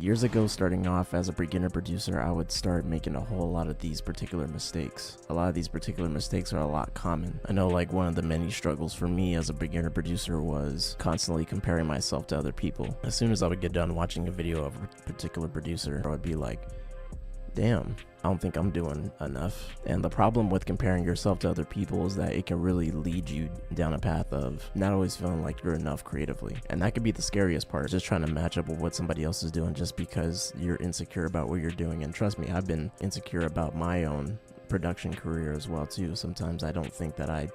Years ago, starting off as a beginner producer, I would start making a whole lot of these particular mistakes. A lot of these particular mistakes are a lot common. I know like one of the many struggles for me as a beginner producer was constantly comparing myself to other people. As soon as I would get done watching a video of a particular producer, I would be like, damn, I don't think I'm doing enough. And the problem with comparing yourself to other people is that it can really lead you down a path of not always feeling like you're enough creatively. And that could be the scariest part, just trying to match up with what somebody else is doing just because you're insecure about what you're doing. And trust me, I've been insecure about my own production career as well too. Sometimes I don't think that I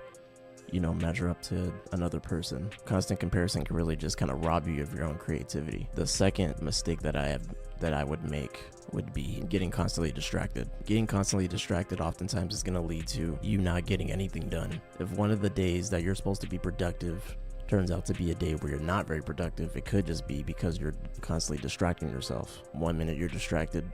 measure up to another person. Constant comparison can really just kind of rob you of your own creativity. The second mistake that I would make would be getting constantly distracted. Getting constantly distracted oftentimes is going to lead to you not getting anything done. If one of the days that you're supposed to be productive turns out to be a day where you're not very productive, it could just be because you're constantly distracting yourself. One minute you're distracted,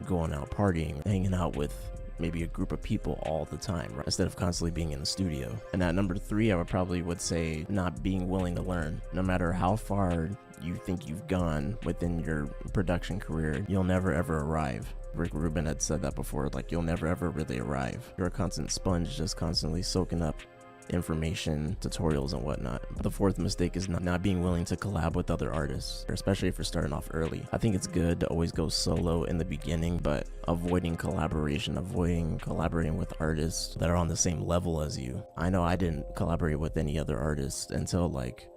going out partying, hanging out with maybe a group of people all the time, right? Instead of constantly being in the studio. And at number 3, I would say not being willing to learn. No matter how far you think you've gone within your production career, you'll never ever arrive. Rick Rubin had said that before, like you'll never ever really arrive. You're a constant sponge, just constantly soaking up information, tutorials and whatnot. The fourth mistake is not being willing to collab with other artists, especially if you're starting off early. I think it's good to always go solo in the beginning, but avoiding collaborating with artists that are on the same level as you. I know I didn't collaborate with any other artists until like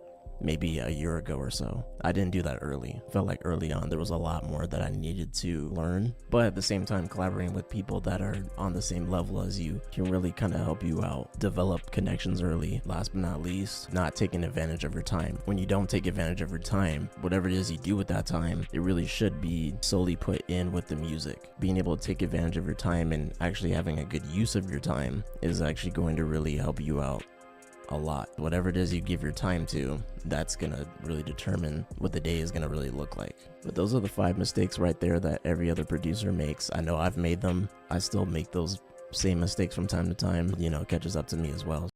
maybe a year ago or so. I didn't do that early. Felt like early on there was a lot more that I needed to learn, but at the same time collaborating with people that are on the same level as you can really kind of help you out, develop connections early. Last but not least, not taking advantage of your time. When you don't take advantage of your time, whatever it is you do with that time, it really should be solely put in with the music. Being able to take advantage of your time and actually having a good use of your time is actually going to really help you out a lot. Whatever it is you give your time to, that's gonna really determine what the day is gonna really look like. But those are the 5 mistakes right there that every other producer makes. I know I've made them. I still make those same mistakes from time to time. It catches up to me as well.